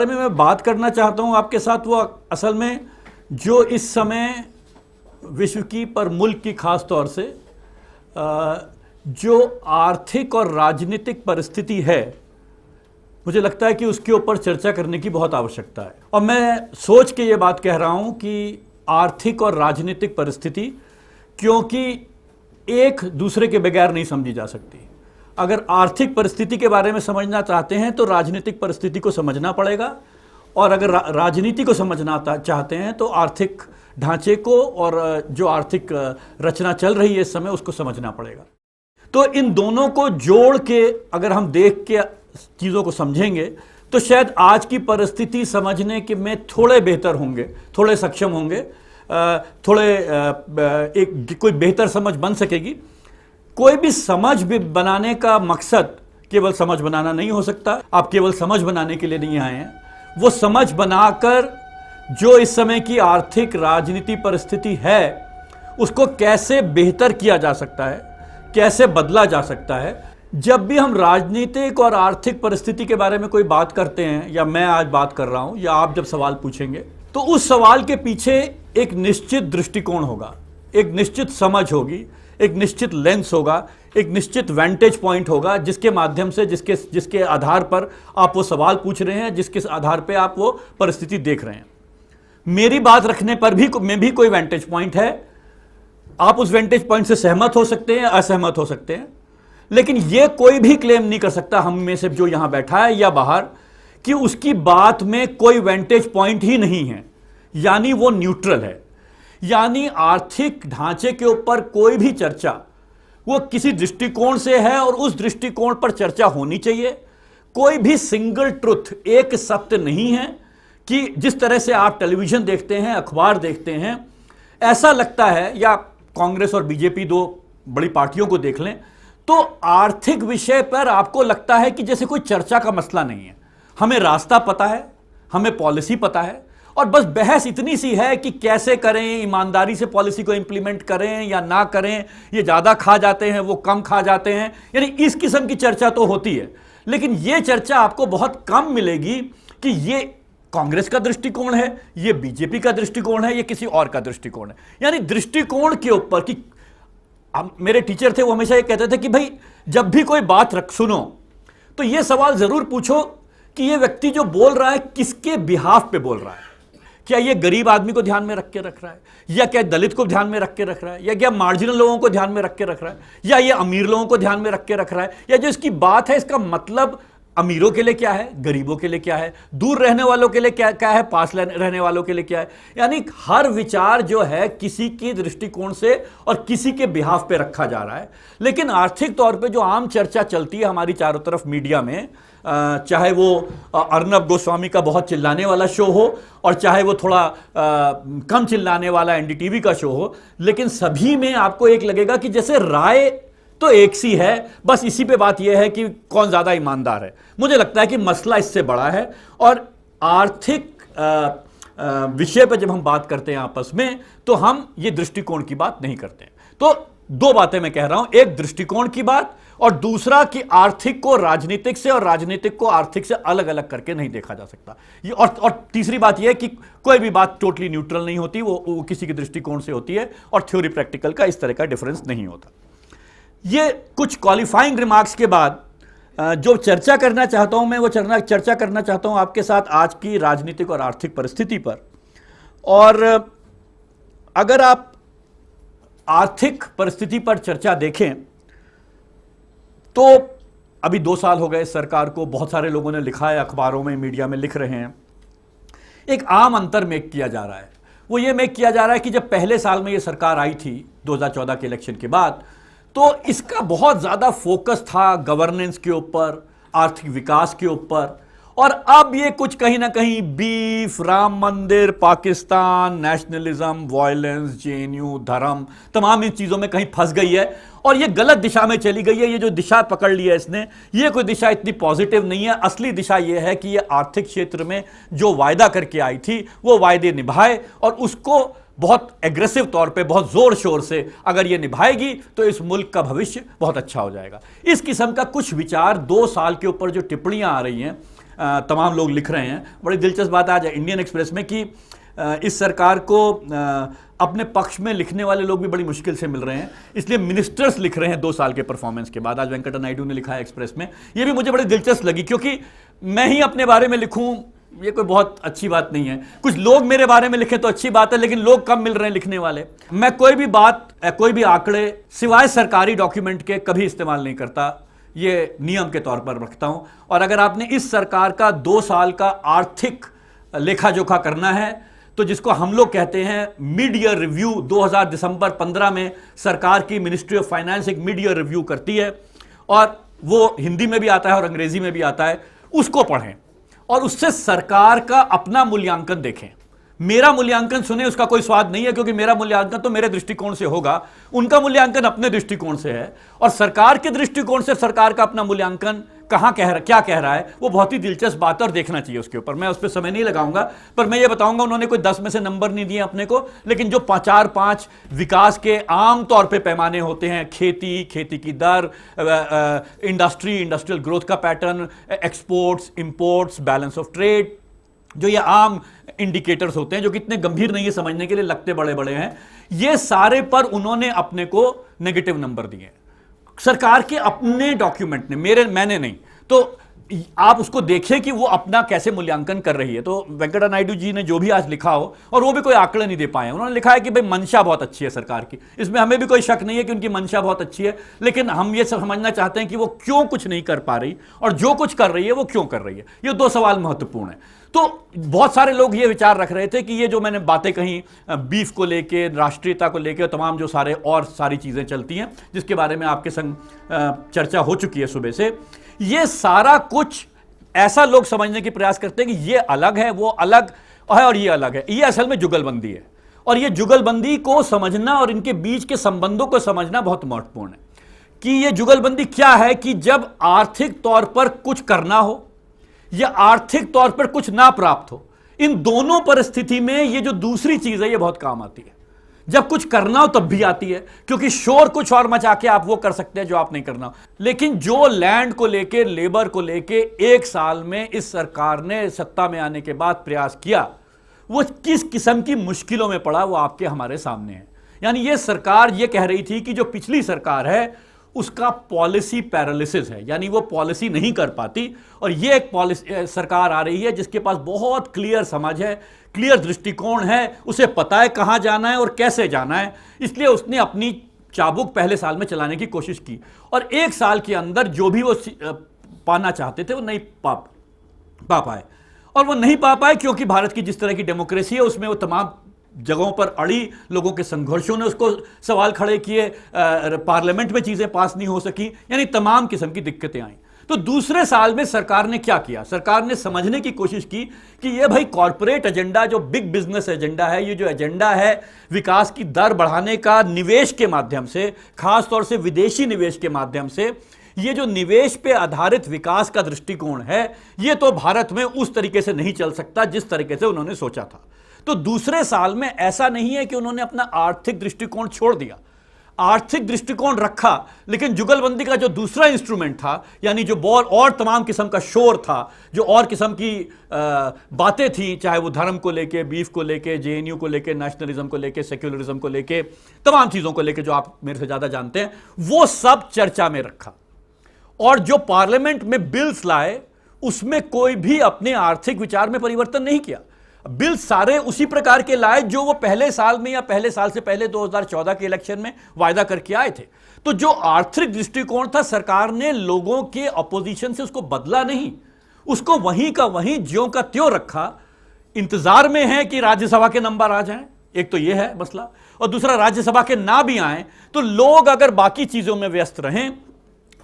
बारे में मैं बात करना चाहता हूं आपके साथ, वो असल में जो इस समय विश्व की पर मुल्क की खास तौर से जो आर्थिक और राजनीतिक परिस्थिति है, मुझे लगता है कि उसके ऊपर चर्चा करने की बहुत आवश्यकता है। और मैं सोच के ये बात कह रहा हूं कि आर्थिक और राजनीतिक परिस्थिति, क्योंकि एक दूसरे के बगैर नहीं समझी जा सकती। अगर आर्थिक परिस्थिति के बारे में समझना चाहते हैं तो राजनीतिक परिस्थिति को समझना पड़ेगा, और अगर राजनीति को समझना चाहते हैं तो आर्थिक ढांचे को और जो आर्थिक रचना चल रही है इस समय उसको समझना पड़ेगा। तो इन दोनों को जोड़ के अगर हम देख के चीज़ों को समझेंगे तो शायद आज की परिस्थिति समझने के में थोड़े बेहतर होंगे, थोड़े सक्षम होंगे, एक कोई बेहतर समझ बन सकेगी। कोई भी समझ भी बनाने का मकसद केवल समझ बनाना नहीं हो सकता। आप केवल समझ बनाने के लिए नहीं आए हैं, वो समझ बनाकर जो इस समय की आर्थिक राजनीति परिस्थिति है उसको कैसे बेहतर किया जा सकता है, कैसे बदला जा सकता है। जब भी हम राजनीतिक और आर्थिक परिस्थिति के बारे में कोई बात करते हैं, या मैं आज बात कर रहा हूं, या आप जब सवाल पूछेंगे, तो उस सवाल के पीछे एक निश्चित दृष्टिकोण होगा, एक निश्चित समझ होगी, एक निश्चित लेंस होगा, एक निश्चित वेंटेज पॉइंट होगा, जिसके माध्यम से जिसके आधार पर आप वो सवाल पूछ रहे हैं, जिसके आधार पर आप वो परिस्थिति देख रहे हैं। मेरी बात रखने पर भी में भी कोई वेंटेज पॉइंट है। आप उस वेंटेज पॉइंट से सहमत हो सकते हैं, असहमत हो सकते हैं, लेकिन यह कोई भी क्लेम नहीं कर सकता हम में से जो यहां बैठा है या बाहर कि उसकी बात में कोई वेंटेज पॉइंट ही नहीं है, यानी वो न्यूट्रल है। यानी आर्थिक ढांचे के ऊपर कोई भी चर्चा वो किसी दृष्टिकोण से है और उस दृष्टिकोण पर चर्चा होनी चाहिए। कोई भी सिंगल ट्रुथ, एक सत्य नहीं है कि जिस तरह से आप टेलीविजन देखते हैं, अखबार देखते हैं, ऐसा लगता है, या कांग्रेस और बीजेपी दो बड़ी पार्टियों को देख लें, तो आर्थिक विषय पर आपको लगता है कि जैसे कोई चर्चा का मसला नहीं है। हमें रास्ता पता है, हमें पॉलिसी पता है, और बस बहस इतनी सी है कि कैसे करें, ईमानदारी से पॉलिसी को इंप्लीमेंट करें या ना करें, ये ज़्यादा खा जाते हैं, वो कम खा जाते हैं, यानी इस किस्म की चर्चा तो होती है। लेकिन ये चर्चा आपको बहुत कम मिलेगी कि ये कांग्रेस का दृष्टिकोण है, ये बीजेपी का दृष्टिकोण है, ये किसी और का दृष्टिकोण है। यानी दृष्टिकोण के ऊपर कि मेरे टीचर थे, वो हमेशा ये कहते थे कि भाई जब भी कोई बात सुनो तो ये सवाल जरूर पूछो कि ये व्यक्ति जो बोल रहा है किसके बिहाफ पे बोल रहा है। क्या ये गरीब आदमी को ध्यान में रख के रख रहा है, या क्या दलित को ध्यान में रख के रख रहा है, या क्या मार्जिनल लोगों को ध्यान में रख के रख रहा है, या ये अमीर लोगों को ध्यान में रख के रख रहा है, या जो इसकी बात है इसका मतलब अमीरों के लिए क्या है, गरीबों के लिए क्या है, दूर रहने वालों के लिए क्या है, पास रहने वालों के लिए क्या है। यानी हर विचार जो है किसी की दृष्टिकोण से और किसी के बिहाफ पे रखा जा रहा है। लेकिन आर्थिक तौर पे जो आम चर्चा चलती है हमारी चारों तरफ मीडिया में, चाहे वो अर्नब गोस्वामी का बहुत चिल्लाने वाला शो हो और चाहे वो थोड़ा कम चिल्लाने वाला एनडीटीवी का शो हो, लेकिन सभी में आपको एक लगेगा कि जैसे राय तो एक सी है, बस इसी पे बात यह है कि कौन ज्यादा ईमानदार है। मुझे लगता है कि मसला इससे बड़ा है, और आर्थिक विषय पर जब हम बात करते हैं आपस में तो हम ये दृष्टिकोण की बात नहीं करते हैं। तो दो बातें मैं कह रहा हूं, एक दृष्टिकोण की बात और दूसरा कि आर्थिक को राजनीतिक से और राजनीतिक को आर्थिक से अलग अलग करके नहीं देखा जा सकता। ये और तीसरी बात यह है कि कोई भी बात टोटली न्यूट्रल नहीं होती, वो किसी के दृष्टिकोण से होती है, और थ्योरी प्रैक्टिकल का इस तरह का डिफरेंस नहीं होता। ये कुछ क्वालिफाइंग रिमार्क्स के बाद जो चर्चा करना चाहता हूं मैं, वो चर्चा करना चाहता हूं आपके साथ आज की राजनीतिक और आर्थिक परिस्थिति पर। और अगर आप आर्थिक परिस्थिति पर चर्चा देखें तो अभी 2 साल हो गए सरकार को, बहुत सारे लोगों ने लिखा है, अखबारों में, मीडिया में लिख रहे हैं। एक आम अंतर मेक किया जा रहा है, वो ये मेक किया जा रहा है कि जब पहले साल में ये सरकार आई थी 2014 के इलेक्शन के बाद, तो इसका बहुत ज़्यादा फोकस था गवर्नेंस के ऊपर, आर्थिक विकास के ऊपर, और अब ये कुछ कहीं ना कहीं बीफ, राम मंदिर, पाकिस्तान, नेशनलिज्म, वायलेंस, जेएनयू, धर्म, तमाम इन चीज़ों में कहीं फंस गई है और ये गलत दिशा में चली गई है। ये जो दिशा पकड़ ली है इसने, ये कोई दिशा इतनी पॉजिटिव नहीं है। असली दिशा ये है कि ये आर्थिक क्षेत्र में जो वायदा करके आई थी वो वायदे निभाए, और उसको बहुत एग्रेसिव तौर पे, बहुत जोर शोर से अगर ये निभाएगी तो इस मुल्क का भविष्य बहुत अच्छा हो जाएगा। इस किस्म का कुछ विचार 2 साल के ऊपर जो टिप्पणियां आ रही हैं, तमाम लोग लिख रहे हैं। बड़ी दिलचस्प बात आज इंडियन एक्सप्रेस में कि इस सरकार को अपने पक्ष में लिखने वाले लोग भी बड़ी मुश्किल से मिल रहे हैं, इसलिए मिनिस्टर्स लिख रहे हैं 2 साल के परफॉर्मेंस के बाद। आज वेंकट नायडू ने लिखा है एक्सप्रेस में, ये भी मुझे बड़ी दिलचस्प लगी, क्योंकि मैं ही अपने बारे में लिखूं ये कोई बहुत अच्छी बात नहीं है। कुछ लोग मेरे बारे में लिखें तो अच्छी बात है, लेकिन लोग कम मिल रहे हैं लिखने वाले। मैं कोई भी बात, कोई भी आंकड़े सिवाय सरकारी डॉक्यूमेंट के कभी इस्तेमाल नहीं करता, ये नियम के तौर पर रखता हूं। और अगर आपने इस सरकार का 2 साल का आर्थिक लेखा जोखा करना है, तो जिसको हम लोग कहते हैं मिड ईयर रिव्यू, 2000 दिसंबर 15 में सरकार की मिनिस्ट्री ऑफ फाइनेंस एक मिड ईयर रिव्यू करती है, और वो हिंदी में भी आता है और अंग्रेजी में भी आता है, उसको पढ़ें और उससे सरकार का अपना मूल्यांकन देखें। मेरा मूल्यांकन सुने उसका कोई स्वाद नहीं है, क्योंकि मेरा मूल्यांकन तो मेरे दृष्टिकोण से होगा, उनका मूल्यांकन अपने दृष्टिकोण से है, और सरकार के दृष्टिकोण से सरकार का अपना मूल्यांकन क्या कह रहा है, वो बहुत ही दिलचस्प बात है और देखना चाहिए उसके ऊपर। मैं उस पर समय नहीं लगाऊंगा, पर मैं ये बताऊंगा उन्होंने कोई 10 में से नंबर नहीं दिए अपने को, लेकिन जो 4-5 विकास के आम तौर पे पैमाने होते हैं, खेती की दर, इंडस्ट्रियल ग्रोथ का pattern, exports, imports, balance of trade, जो ये आम इंडिकेटर्स होते हैं जो कि इतने गंभीर नहीं है समझने के लिए, लगते बड़े बड़े हैं, ये सारे पर उन्होंने अपने को नेगेटिव नंबर दिए सरकार के अपने डॉक्यूमेंट ने, मैंने नहीं। तो आप उसको देखिए कि वो अपना कैसे मूल्यांकन कर रही है। तो वेंकट नायडू जी ने जो भी आज लिखा हो, और वो भी कोई आंकड़े नहीं दे पाए, उन्होंने लिखा है कि भाई मंशा बहुत अच्छी है सरकार की, इसमें हमें भी कोई शक नहीं है कि उनकी मंशा बहुत अच्छी है, लेकिन हम ये समझना चाहते हैं कि वो क्यों कुछ नहीं कर पा रही, और जो कुछ कर रही है वो क्यों कर रही है। ये 2 सवाल महत्वपूर्ण है। तो बहुत सारे लोग ये विचार रख रहे थे कि ये जो मैंने बातें कही बीफ को लेके, राष्ट्रीयता को लेके, तमाम जो सारी चीजें चलती हैं जिसके बारे में आपके संग चर्चा हो चुकी है सुबह से, ये सारा कुछ ऐसा लोग समझने की प्रयास करते हैं कि ये अलग है, वो अलग है और ये अलग है। ये असल में जुगलबंदी है, और ये जुगलबंदी को समझना और इनके बीच के संबंधों को समझना बहुत महत्वपूर्ण है कि ये जुगलबंदी क्या है। कि जब आर्थिक तौर पर कुछ करना हो या आर्थिक तौर पर कुछ ना प्राप्त हो, इन दोनों परिस्थिति में ये जो दूसरी चीज है ये बहुत काम आती है। जब कुछ करना हो तब भी आती है, क्योंकि शोर कुछ और मचा के आप वो कर सकते हैं जो आप नहीं करना हो। लेकिन जो लैंड को लेके, लेबर को लेके 1 साल में इस सरकार ने सत्ता में आने के बाद प्रयास किया, वो किस किस्म की मुश्किलों में पड़ा वो आपके हमारे सामने है। यानी ये सरकार ये कह रही थी कि जो पिछली सरकार है उसका पॉलिसी पैरालिसिस है, यानी वो पॉलिसी नहीं कर पाती, और ये एक पॉलिसी सरकार आ रही है जिसके पास बहुत क्लियर समझ है, क्लियर दृष्टिकोण है, उसे पता है कहां जाना है और कैसे जाना है, इसलिए उसने अपनी चाबुक पहले साल में चलाने की कोशिश की, और 1 साल के अंदर जो भी वो पाना चाहते थे वो नहीं पा पाए। और वो नहीं पा पाए क्योंकि भारत की जिस तरह की डेमोक्रेसी है उसमें वो तमाम जगहों पर अड़ी लोगों के संघर्षों ने उसको सवाल खड़े किए, पार्लियामेंट में चीजें पास नहीं हो सकी, यानी तमाम किस्म की दिक्कतें आई। तो दूसरे साल में सरकार ने क्या किया? सरकार ने समझने की कोशिश की कि ये भाई कॉर्पोरेट एजेंडा, जो बिग बिजनेस एजेंडा है, ये जो एजेंडा है विकास की दर बढ़ाने का, निवेश के माध्यम से, खासतौर से विदेशी निवेश के माध्यम से, ये जो निवेश पे आधारित विकास का दृष्टिकोण है, ये तो भारत में उस तरीके से नहीं चल सकता जिस तरीके से उन्होंने सोचा था। तो दूसरे साल में ऐसा नहीं है कि उन्होंने अपना आर्थिक दृष्टिकोण छोड़ दिया, आर्थिक दृष्टिकोण रखा, लेकिन जुगलबंदी का जो दूसरा इंस्ट्रूमेंट था, यानी जो बॉल और तमाम किस्म का शोर था, जो और किस्म की बातें थी, चाहे वो धर्म को लेके, बीफ को लेके, जेएनयू को लेके, नेशनलिज्म को लेके, सेक्युलरिज्म को लेके, तमाम चीजों को लेके जो आप मेरे से ज्यादा जानते हैं, वो सब चर्चा में रखा। और जो पार्लियामेंट में बिल्स लाए उसमें कोई भी अपने आर्थिक विचार में परिवर्तन नहीं किया। बिल सारे उसी प्रकार के लाए जो वो पहले साल में या पहले साल से पहले 2014 के इलेक्शन में वायदा करके आए थे। तो जो आर्थिक दृष्टिकोण था, सरकार ने लोगों के अपोजिशन से उसको बदला नहीं, उसको वहीं का वहीं ज्यों का त्यों रखा। इंतजार में है कि राज्यसभा के नंबर आ जाएं, एक तो यह है मसला, और दूसरा राज्यसभा के ना भी आए तो लोग अगर बाकी चीजों में व्यस्त रहें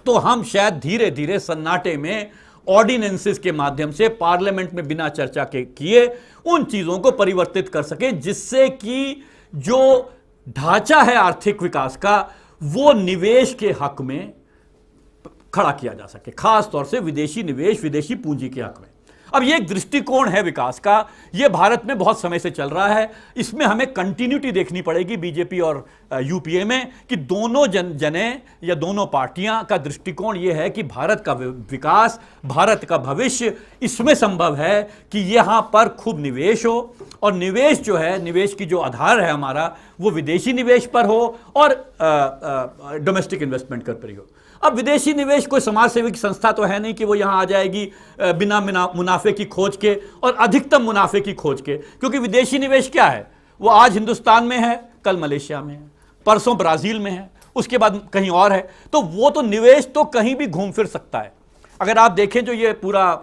तो हम शायद धीरे धीरे सन्नाटे में ऑर्डिनेंसेस के माध्यम से पार्लियामेंट में बिना चर्चा के किए उन चीजों को परिवर्तित कर सके, जिससे कि जो ढांचा है आर्थिक विकास का वो निवेश के हक में खड़ा किया जा सके, खास तौर से विदेशी निवेश, विदेशी पूंजी के हक में। अब ये एक दृष्टिकोण है विकास का, ये भारत में बहुत समय से चल रहा है। इसमें हमें कंटिन्यूटी देखनी पड़ेगी बीजेपी और यूपीए में कि दोनों जने या दोनों पार्टियां का दृष्टिकोण ये है कि भारत का विकास, भारत का भविष्य इसमें संभव है कि यहां पर खूब निवेश हो, और निवेश जो है, निवेश की जो आधार है हमारा, वो विदेशी निवेश पर हो और डोमेस्टिक इन्वेस्टमेंट पर ही हो। अब विदेशी निवेश कोई समाज सेवी की संस्था तो है नहीं कि वो यहां आ जाएगी बिना मुनाफे की खोज के और अधिकतम मुनाफे की खोज के, क्योंकि विदेशी निवेश क्या है, वो आज हिंदुस्तान में है, कल मलेशिया में है, परसों ब्राजील में है, उसके बाद कहीं और है। तो वो तो निवेश तो कहीं भी घूम फिर सकता है। अगर आप देखें जो ये पूरा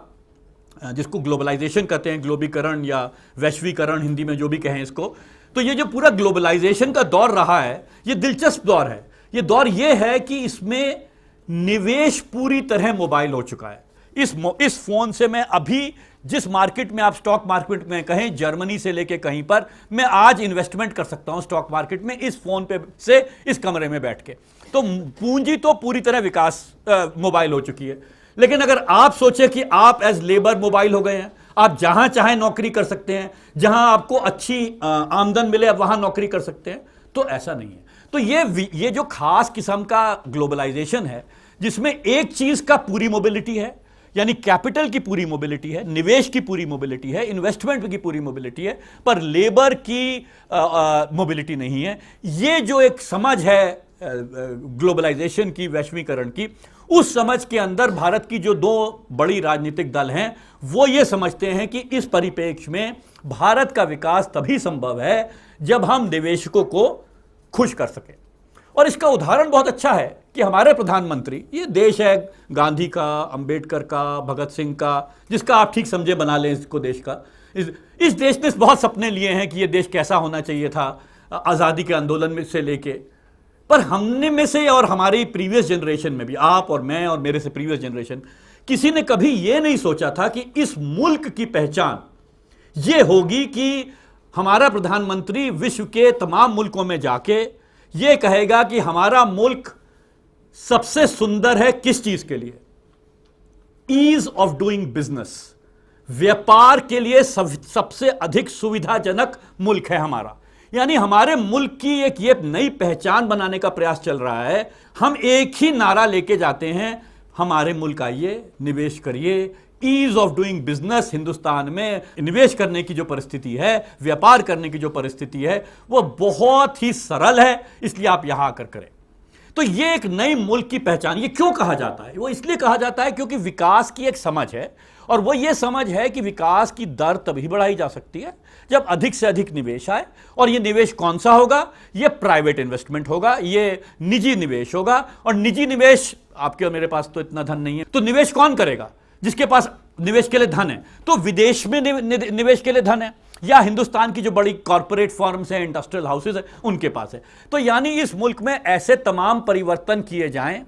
जिसको ग्लोबलाइजेशन कहते हैं, ग्लोबीकरण या वैश्वीकरण हिंदी में जो भी कहें इसको, तो ये जो पूरा ग्लोबलाइजेशन का दौर रहा है, ये दिलचस्प दौर है। ये दौर ये है कि इसमें निवेश पूरी तरह मोबाइल हो चुका है। इस फोन से मैं अभी जिस मार्केट में, आप स्टॉक मार्केट में कहें, जर्मनी से लेके कहीं पर, मैं आज इन्वेस्टमेंट कर सकता हूं स्टॉक मार्केट में इस फोन पे से, इस कमरे में बैठ के। तो पूंजी तो पूरी तरह विकास मोबाइल हो चुकी है। लेकिन अगर आप सोचे कि आप एज लेबर मोबाइल हो गए हैं, आप जहां चाहे नौकरी कर सकते हैं, जहां आपको अच्छी आमदन मिले आप वहां नौकरी कर सकते हैं, तो ऐसा नहीं है। तो ये जो खास किस्म का ग्लोबलाइजेशन है, जिसमें एक चीज का पूरी मोबिलिटी है, यानी कैपिटल की पूरी मोबिलिटी है, निवेश की पूरी मोबिलिटी है, इन्वेस्टमेंट की पूरी मोबिलिटी है, पर लेबर की मोबिलिटी नहीं है। ये जो एक समझ है ग्लोबलाइजेशन की, वैश्वीकरण की, उस समझ के अंदर भारत की जो दो बड़ी राजनीतिक दल हैं, वो ये समझते हैं कि इस परिप्रेक्ष्य में भारत का विकास तभी संभव है जब हम निवेशकों को खुश कर सकें। और इसका उदाहरण बहुत अच्छा है कि हमारे प्रधानमंत्री, ये देश है गांधी का, अंबेडकर का, भगत सिंह का, जिसका आप ठीक समझे बना लें इसको देश का। इस देश ने बहुत सपने लिए हैं कि ये देश कैसा होना चाहिए था आज़ादी के आंदोलन में से लेके, पर हमने में से और हमारी प्रीवियस जनरेशन में भी, आप और मैं और मेरे से प्रीवियस जनरेशन, किसी ने कभी ये नहीं सोचा था कि इस मुल्क की पहचान ये होगी कि हमारा प्रधानमंत्री विश्व के तमाम मुल्कों में जाके ये कहेगा कि हमारा मुल्क सबसे सुंदर है किस चीज के लिए, ईज ऑफ डूइंग बिजनेस, व्यापार के लिए सबसे अधिक सुविधाजनक मुल्क है हमारा। यानी हमारे मुल्क की एक ये नई पहचान बनाने का प्रयास चल रहा है। हम एक ही नारा लेके जाते हैं, हमारे मुल्क आइए, निवेश करिए, ease of doing business. Hindustan में निवेश करने की जो परिस्थिति है, व्यापार करने की जो परिस्थिति है, वो बहुत ही सरल है, इसलिए आप यहां आकर करें। तो ये एक नई मुल्क की पहचान। ये क्यों कहा जाता है? वो इसलिए कहा जाता है क्योंकि विकास की एक समझ है, और वो ये समझ है कि विकास की दर तभी बढ़ाई जा सकती है जब अधिक से अधिक निवेश आए। और ये निवेश कौन सा होगा? ये प्राइवेट इन्वेस्टमेंट होगा, ये निजी निवेश होगा। और निजी निवेश, आपके और मेरे पास तो इतना धन नहीं है, तो निवेश कौन करेगा? जिसके पास निवेश के लिए धन है, तो विदेश में निवेश के लिए धन है, या हिंदुस्तान की जो बड़ी कॉर्पोरेट फर्म्स हैं, इंडस्ट्रियल हाउसेज हैं, उनके पास है। तो यानी इस मुल्क में ऐसे तमाम परिवर्तन किए जाएं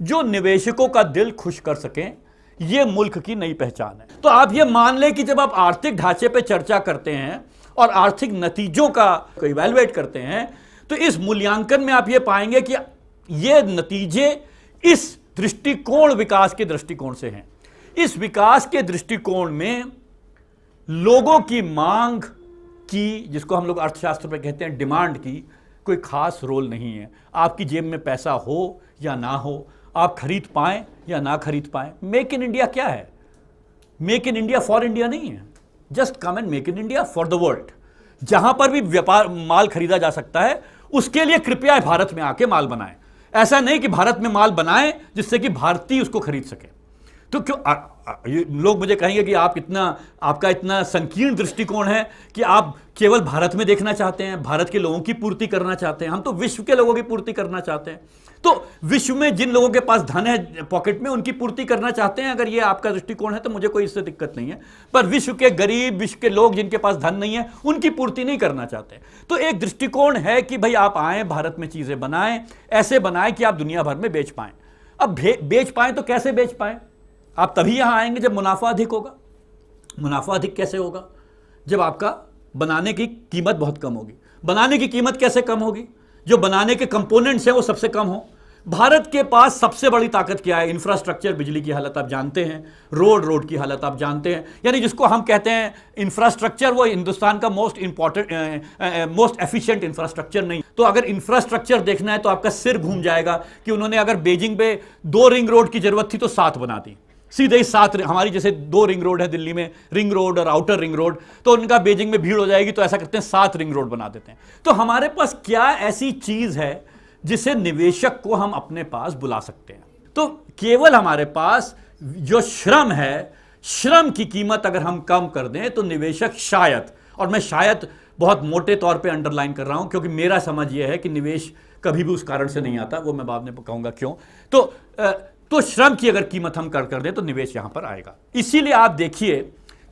जो निवेशकों का दिल खुश कर सकें, यह मुल्क की नई पहचान है। तो आप ये मान लें कि जब आप आर्थिक ढांचे पे चर्चा करते हैं और आर्थिक नतीजों का इवैल्यूएट करते हैं, तो इस मूल्यांकन में आप ये पाएंगे कि ये नतीजे इस दृष्टिकोण, विकास के दृष्टिकोण से हैं। इस विकास के दृष्टिकोण में लोगों की मांग की, जिसको हम लोग अर्थशास्त्र में कहते हैं डिमांड की, कोई खास रोल नहीं है। आपकी जेब में पैसा हो या ना हो, आप खरीद पाएं या ना खरीद पाएं। मेक इन इंडिया क्या है? Make in India for India नहीं है, just come and make in India for the world. जहां पर भी व्यापार माल खरीदा जा सकता है, उसके लिए कृपया भारत में आके माल बनाएं। ऐसा नहीं कि भारत में माल बनाएं जिससे कि भारतीय उसको खरीद सके। तो क्यों लोग मुझे कहेंगे कि आपका इतना संकीर्ण दृष्टिकोण है कि आप केवल भारत में देखना चाहते हैं, भारत के लोगों की पूर्ति करना चाहते हैं। हम तो विश्व के लोगों की पूर्ति करना चाहते हैं। तो विश्व में जिन लोगों के पास धन है पॉकेट में, उनकी पूर्ति करना चाहते हैं। अगर ये आपका दृष्टिकोण है तो मुझे कोई इससे दिक्कत नहीं है, पर विश्व के गरीब, विश्व के लोग जिनके पास धन नहीं है, उनकी पूर्ति नहीं करना चाहते। तो एक दृष्टिकोण है कि भाई आप आए, भारत में चीजें बनाएं, ऐसे बनाएं कि आप दुनिया भर में बेच पाएं। अब बेच पाएं तो कैसे बेच पाएं? आप तभी यहां आएंगे जब मुनाफा अधिक होगा। मुनाफा अधिक कैसे होगा? जब आपका बनाने की कीमत बहुत कम होगी। बनाने की कीमत कैसे कम होगी? जो बनाने के कंपोनेंट्स हैं वो सबसे कम हो। भारत के पास सबसे बड़ी ताकत क्या है? इंफ्रास्ट्रक्चर, बिजली की हालत आप जानते हैं, रोड की हालत आप जानते हैं। यानी जिसको हम कहते हैं इंफ्रास्ट्रक्चर, वो हिंदुस्तान का मोस्ट एफिशिएंट इंफ्रास्ट्रक्चर नहीं। तो अगर इंफ्रास्ट्रक्चर देखना है तो आपका सिर घूम जाएगा कि उन्होंने अगर बीजिंग पे 2 रिंग रोड की जरूरत थी तो 7 बना दी, सीधे ही 7। हमारी जैसे 2 रिंग रोड है दिल्ली में, रिंग रोड और आउटर रिंग रोड, तो उनका बीजिंग में भीड़ हो जाएगी तो ऐसा करते हैं 7 रिंग रोड बना देते हैं। तो हमारे पास क्या ऐसी चीज है जिसे निवेशक को हम अपने पास बुला सकते हैं? तो केवल हमारे पास जो श्रम है, श्रम की कीमत अगर हम कम कर दें तो निवेशक शायद, और मैं शायद बहुत मोटे तौर पे अंडरलाइन कर रहा हूं क्योंकि मेरा समझ यह है कि निवेश कभी भी उस कारण से नहीं आता, वो मैं बाद में कहूंगा क्यों। तो श्रम की अगर कीमत हम कर दें तो निवेश यहां पर आएगा। इसीलिए आप देखिए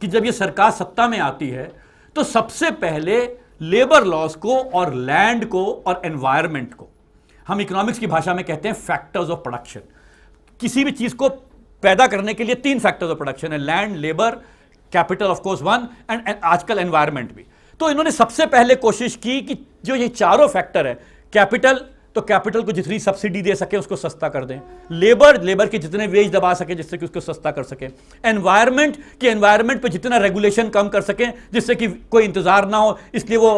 कि जब ये सरकार सत्ता में आती है तो सबसे पहले लेबर लॉस को और लैंड को और एनवायरमेंट को, हम इकोनॉमिक्स की भाषा में कहते हैं फैक्टर्स ऑफ प्रोडक्शन। किसी भी चीज को पैदा करने के लिए 3 फैक्टर्स ऑफ प्रोडक्शन है, land, labour, capital of course 1, and आजकल एनवायरमेंट भी। तो इन्होंने सबसे पहले कोशिश की कि जो ये चारों फैक्टर है, कैपिटल, तो कैपिटल को जितनी सब्सिडी दे सके उसको सस्ता कर दें, लेबर के जितने वेज दबा सके जिससे कि उसको सस्ता कर सके, एनवायरमेंट के एनवायरमेंट पे जितना रेगुलेशन कम कर सके जिससे कि कोई इंतजार ना हो, इसलिए वो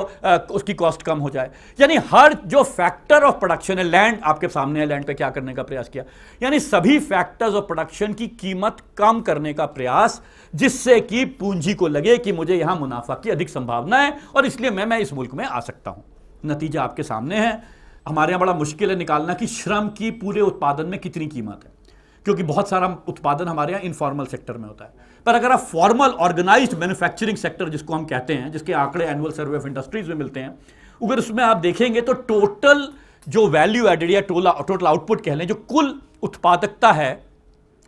उसकी कॉस्ट कम हो जाए। यानी हर जो फैक्टर ऑफ प्रोडक्शन है, लैंड आपके सामने है, लैंड पे क्या करने का प्रयास किया, यानी सभी फैक्टर्स ऑफ प्रोडक्शन की कीमत कम करने का प्रयास, जिससे कि पूंजी को लगे कि मुझे यहां मुनाफा की अधिक संभावना है और इसलिए मैं इस मुल्क में आ सकता हूं। नतीजा आपके सामने है। हमारे यहां बड़ा मुश्किल है निकालना कि श्रम की पूरे उत्पादन में कितनी कीमत है, क्योंकि बहुत सारा उत्पादन हमारे यहां इनफॉर्मल सेक्टर में होता है। पर अगर आप फॉर्मल ऑर्गेनाइज्ड मैन्युफैक्चरिंग सेक्टर जिसको हम कहते हैं, जिसके आंकड़े एनुअल सर्वे ऑफ इंडस्ट्रीज में मिलते हैं, अगर उसमें आप देखेंगे तो टोटल जो वैल्यू एडेड या टोटल आउटपुट कह लें, जो कुल उत्पादकता है,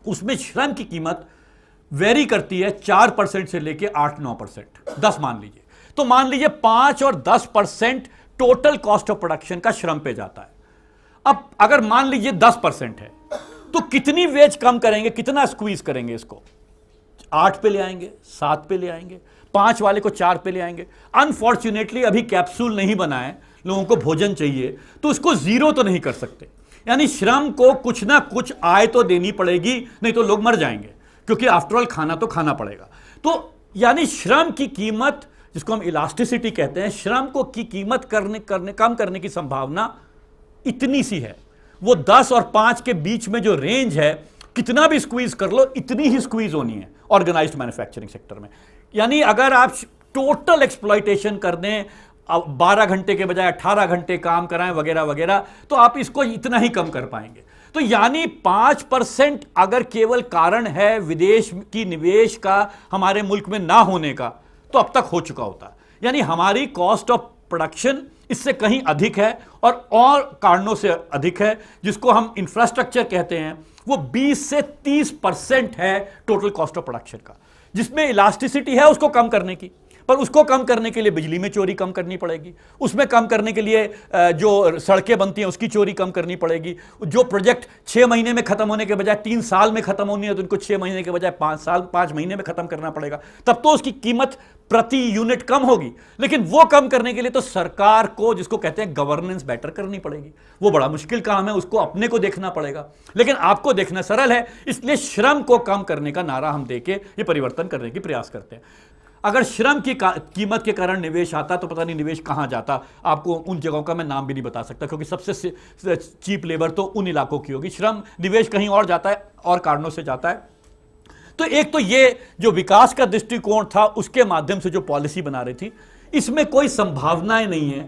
उसमें श्रम की कीमत वेरी करती है 4% से लेकर 8-9%। 10 मान लीजिए, तो मान लीजिए 5 और 10% टोटल कॉस्ट ऑफ प्रोडक्शन का श्रम पे जाता है। अब अगर मान लीजिए 10% है तो कितनी वेज कम करेंगे, कितना स्क्वीज करेंगे इसको? 8 पे ले आएंगे, 7 पे ले आएंगे, 5 वाले को 4 पे ले आएंगे। अनफॉर्चुनेटली अभी कैप्सूल नहीं बना है, लोगों को भोजन चाहिए, तो उसको 0 तो नहीं कर सकते। यानी श्रम को कुछ ना कुछ आय तो देनी पड़ेगी, नहीं तो लोग मर जाएंगे, क्योंकि आफ्टरऑल खाना तो खाना पड़ेगा। तो यानी श्रम की कीमत, जिसको हम इलास्टिसिटी कहते हैं, श्रम को की कीमत कम करने की संभावना इतनी सी है। वो 10 और 5 के बीच में जो रेंज है, कितना भी स्क्वीज कर लो, इतनी ही स्क्वीज होनी है ऑर्गेनाइज्ड मैन्युफैक्चरिंग सेक्टर में। यानी अगर आप टोटल एक्सप्लॉयटेशन कर दें, 12 घंटे के बजाय 18 घंटे काम कराएं वगैरह वगैरह, तो आप इसको इतना ही कम कर पाएंगे। तो यानी 5% अगर केवल कारण है विदेश की निवेश का हमारे मुल्क में ना होने का, तो अब तक हो चुका होता। यानी हमारी कॉस्ट ऑफ प्रोडक्शन इससे कहीं अधिक है और कारणों से अधिक है, जिसको हम इंफ्रास्ट्रक्चर कहते हैं। वो 20 से 30% है टोटल कॉस्ट ऑफ प्रोडक्शन का, जिसमें इलास्टिसिटी है उसको कम करने की। पर उसको कम करने के लिए बिजली में चोरी कम करनी पड़ेगी, उसमें कम करने के लिए जो सड़कें बनती हैं उसकी चोरी कम करनी पड़ेगी। जो प्रोजेक्ट 6 महीने में खत्म होने के बजाय 3 साल में खत्म होनी है, तो उनको 6 महीने के बजाय 5 महीने में खत्म करना पड़ेगा, तब तो उसकी कीमत प्रति यूनिट कम होगी। लेकिन वो कम करने के लिए तो सरकार को, जिसको कहते हैं गवर्नेंस, बेटर करनी पड़ेगी। वो बड़ा मुश्किल काम है, उसको अपने को देखना पड़ेगा, लेकिन आपको देखना सरल है। इसलिए श्रम को कम करने का नारा हम देके ये परिवर्तन करने की प्रयास करते हैं। अगर श्रम की कीमत के कारण निवेश आता तो पता नहीं निवेश कहां जाता। आपको उन जगहों का मैं नाम भी नहीं बता सकता, क्योंकि सबसे चीप लेबर तो उन इलाकों की होगी। श्रम निवेश कहीं और जाता है और कारणों से जाता है। तो एक तो ये जो विकास का दृष्टिकोण था, उसके माध्यम से जो पॉलिसी बना रही थी, इसमें कोई संभावनाएं नहीं है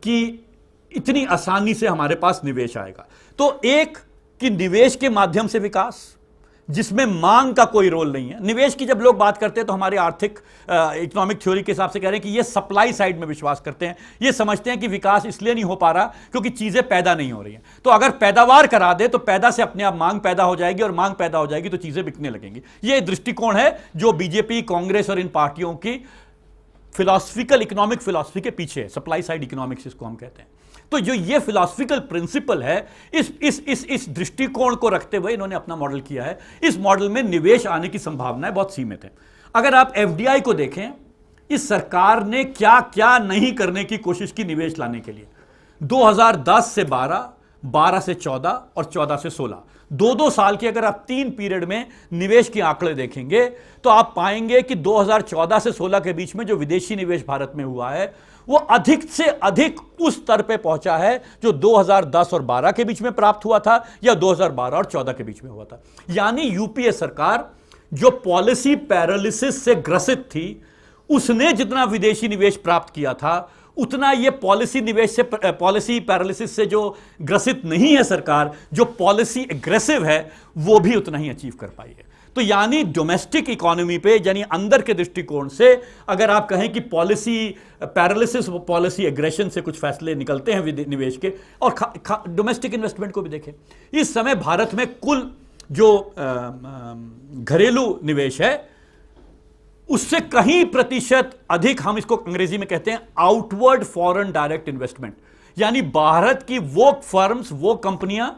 कि इतनी आसानी से हमारे पास निवेश आएगा। तो एक कि निवेश के माध्यम से विकास, जिसमें मांग का कोई रोल नहीं है। निवेश की जब लोग बात करते हैं तो हमारे आर्थिक इकोनॉमिक थ्योरी के हिसाब से कह रहे हैं कि ये सप्लाई साइड में विश्वास करते हैं। ये समझते हैं कि विकास इसलिए नहीं हो पा रहा क्योंकि चीजें पैदा नहीं हो रही हैं। तो अगर पैदावार करा दे तो पैदा से अपने आप मांग पैदा हो जाएगी, और मांग पैदा हो जाएगी तो चीजें बिकने लगेंगी। ये दृष्टिकोण है जो बीजेपी, कांग्रेस और इन पार्टियों की फिलॉसफिकल इकोनॉमिक फिलॉसफी के पीछे है। सप्लाई साइड इकोनॉमिक्स इसको हम कहते हैं। तो जो ये फिलॉसफिकल प्रिंसिपल है, इस दृष्टिकोण को रखते हुए इन्होंने अपना मॉडल किया है। इस मॉडल में निवेश आने की संभावनाएं बहुत सीमित है। अगर आप एफडीआई को देखें, इस सरकार ने क्या क्या नहीं करने की कोशिश की निवेश लाने के लिए। 2010 से 12 12 से 14 और 14 से 16, 2-2 साल की अगर आप 3 पीरियड में निवेश के आंकड़े देखेंगे तो आप पाएंगे कि 2014 से 16 के बीच में जो विदेशी निवेश भारत में हुआ है वो अधिक से अधिक उस स्तर पे पहुंचा है जो 2010 और 12 के बीच में प्राप्त हुआ था या 2012 और 14 के बीच में हुआ था। यानी यूपीए सरकार जो पॉलिसी पैरालिसिस से ग्रसित थी, उसने जितना विदेशी निवेश प्राप्त किया था उतना ये पॉलिसी पैरालिसिस से जो ग्रसित नहीं है सरकार, जो पॉलिसी एग्रेसिव है, वो भी उतना ही अचीव कर पाई है। तो यानी डोमेस्टिक इकोनॉमी पे, यानी अंदर के दृष्टिकोण से अगर आप कहें कि पॉलिसी पैरालिसिस पॉलिसी एग्रेशन से कुछ फैसले निकलते हैं निवेश के, और डोमेस्टिक इन्वेस्टमेंट को भी देखें, इस समय भारत में कुल जो घरेलू निवेश है उससे कहीं प्रतिशत अधिक, हम इसको अंग्रेजी में कहते हैं आउटवर्ड फॉरेन डायरेक्ट इन्वेस्टमेंट, यानी भारत की वो फर्म्स, वो कंपनियां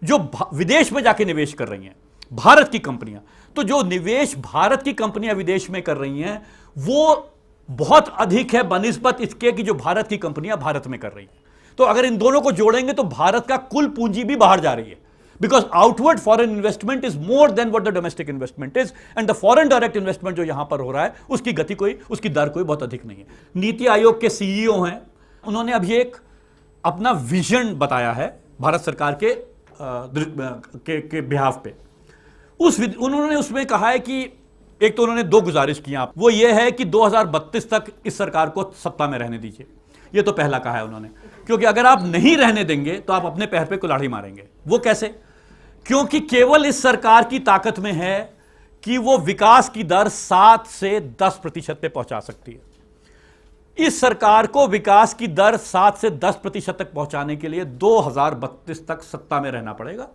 जो विदेश में जाके निवेश कर रही हैं, भारत की कंपनियां, तो जो निवेश भारत की कंपनियां विदेश में कर रही हैं वो बहुत अधिक है बनिस्बत इसके कि जो भारत की कंपनियां भारत में कर रही हैं। तो अगर इन दोनों को जोड़ेंगे तो भारत का कुल पूंजी भी बाहर जा रही है, because outward foreign investment is more than what the domestic investment is, and the foreign direct investment जो यहां पर हो रहा है उसकी गति उसकी दर कोई बहुत अधिक नहीं है। नीति आयोग के सीईओ हैं, उन्होंने अभी एक अपना विजन बताया है भारत सरकार के बिहाफ पे। उन्होंने उसमें कहा है कि एक तो उन्होंने 2 गुजारिश की, वो ये है कि 2032 तक इस सरकार को सत्ता में रहने दीजिए, ये तो पहला कहा है उन्होंने, क्योंकि अगर आप नहीं रहने देंगे तो आप अपने पैर पे कुल्हाड़ी मारेंगे। वो कैसे? क्योंकि केवल इस सरकार की ताकत में है कि वो विकास की दर 7 से 10% पे पहुंचा सकती है। इस सरकार को विकास की दर 7 से 10% तक पहुंचाने के लिए 2032 तक सत्ता में रहना पड़ेगा,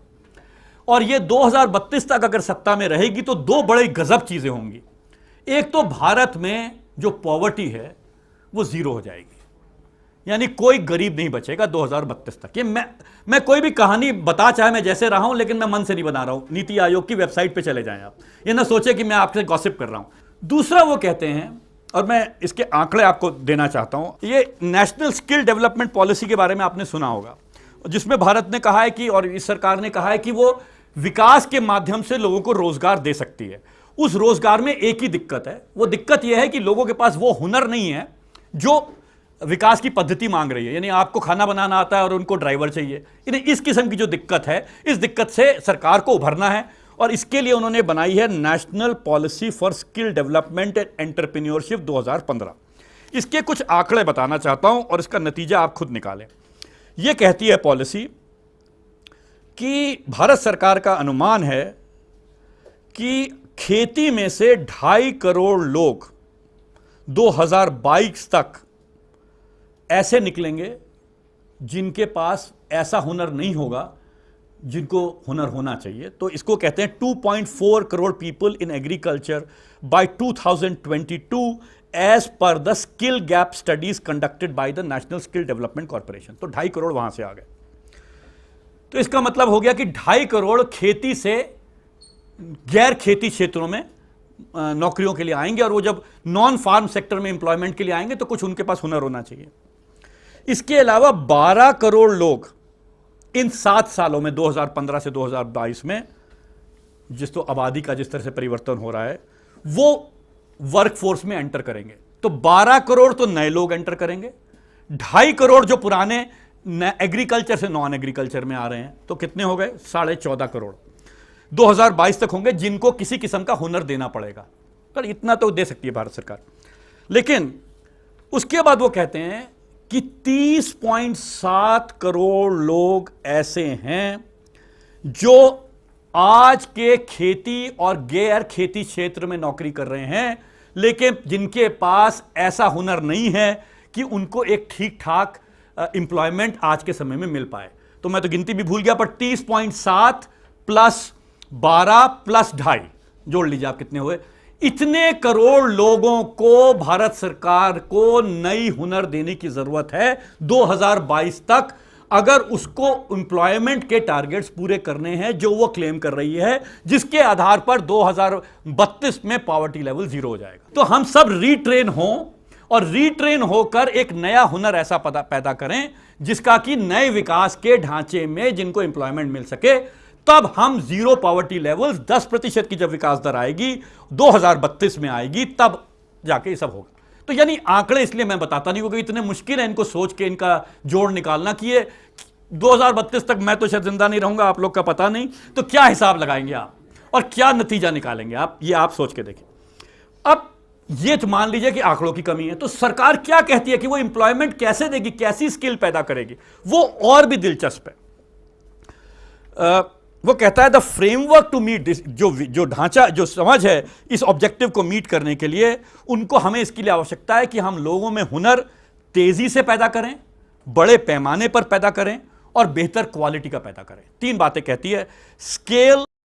और ये 2032 तक अगर सत्ता में रहेगी तो 2 बड़े गजब चीजें होंगी। एक तो भारत में जो पॉवर्टी है वो 0 हो जाएगी, यानी कोई गरीब नहीं बचेगा 2032 तक। ये मैं कोई भी कहानी बता, चाहे मैं जैसे रहा हूं, लेकिन मैं मन से नहीं बना रहा हूं। नीति आयोग की वेबसाइट पे चले जाएं आप, ये ना सोचे कि मैं आपसे गॉसिप कर रहा हूं। दूसरा वो कहते हैं, और मैं इसके आंकड़े आपको देना चाहता हूं, ये नेशनल स्किल डेवलपमेंट पॉलिसी के बारे में आपने सुना होगा, जिसमें भारत ने कहा है कि, और इस सरकार ने कहा है कि वो विकास के माध्यम से लोगों को रोजगार दे सकती है। उस रोजगार में एक ही दिक्कत है, वो दिक्कत यह है कि लोगों के पास वो हुनर नहीं है जो विकास की पद्धति मांग रही है, यानी आपको खाना बनाना आता है और उनको ड्राइवर चाहिए। यानी इस किस्म की जो दिक्कत है, इस दिक्कत से सरकार को उभरना है, और इसके लिए उन्होंने बनाई है national policy for skill development and entrepreneurship 2015। इसके कुछ आंकड़े बताना चाहता हूं और इसका नतीजा आप खुद निकालें। यह कहती है पॉलिसी कि भारत सरकार का अनुमान है कि खेती में से 2.5 करोड़ लोग 2022 तक ऐसे निकलेंगे जिनके पास ऐसा हुनर नहीं होगा जिनको हुनर होना चाहिए। तो इसको कहते हैं 2.4 crore people in agriculture by 2022 as per the skill gap studies conducted by the national skill development corporation. तो 2.5 करोड़ वहां से आ गए। तो इसका मतलब हो गया कि 2.5 करोड़ खेती से गैर खेती क्षेत्रों में नौकरियों के लिए आएंगे, और वो जब नॉन फार्म सेक्टर में एम्प्लॉयमेंट के लिए आएंगे तो कुछ उनके पास हुनर होना चाहिए। इसके अलावा 12 करोड़ लोग इन 7 सालों में 2015 से 2022 में तो आबादी का जिस तरह से परिवर्तन हो रहा है वो वर्कफोर्स में एंटर करेंगे। तो 12 करोड़ तो नए लोग एंटर करेंगे, 2.5 करोड़ जो पुराने एग्रीकल्चर से नॉन एग्रीकल्चर में आ रहे हैं, तो कितने हो गए? 14.5 करोड़ 2022 तक होंगे जिनको किसी किस्म का हुनर देना पड़ेगा। तो इतना तो दे सकती है भारत सरकार। लेकिन उसके बाद वो कहते हैं कि 30.7 करोड़ लोग ऐसे हैं जो आज के खेती और गैर खेती क्षेत्र में नौकरी कर रहे हैं, लेकिन जिनके पास ऐसा हुनर नहीं है कि उनको एक ठीक ठाक एम्प्लॉयमेंट आज के समय में मिल पाए। तो मैं तो गिनती भी भूल गया, पर 30.7 प्लस 12 प्लस 2.5 जोड़ लीजिए आप, कितने हुए? इतने करोड़ लोगों को भारत सरकार को नई हुनर देने की जरूरत है 2022 तक, अगर उसको एम्प्लॉयमेंट के टारगेट्स पूरे करने हैं जो वो क्लेम कर रही है, जिसके आधार पर 2032 में पॉवर्टी लेवल 0 हो जाएगा। तो हम सब रीट्रेन हों और रीट्रेन होकर एक नया हुनर ऐसा पैदा करें जिसका कि नए विकास के ढांचे में जिनको एम्प्लॉयमेंट मिल सके। तब हम जीरो पॉवर्टी लेवल्स 10% की जब विकास दर आएगी 2032 में आएगी, तब जाके ये सब होगा। तो यानी आंकड़े इसलिए मैं बताता नहीं क्योंकि इतने मुश्किल है इनको सोच के इनका जोड़ निकालना कि ये 2032 तक मैं तो शायद जिंदा नहीं रहूंगा, आप लोग का पता नहीं, तो क्या हिसाब लगाएंगे आप और क्या नतीजा निकालेंगे आप, ये आप सोच के देखिए। अब ये तो मान लीजिए कि आंकड़ों की कमी है, तो सरकार क्या कहती है कि वो एम्प्लॉयमेंट कैसे देगी, कैसी स्किल पैदा करेगी, वो और भी दिलचस्प है। वो कहता है the framework to meet this, जो ढांचा, जो समझ है इस ऑब्जेक्टिव को मीट करने के लिए, उनको हमें इसके लिए आवश्यकता है कि हम लोगों में हुनर तेजी से पैदा करें, बड़े पैमाने पर पैदा करें और बेहतर क्वालिटी का पैदा करें। 3 बातें कहती है, स्केल,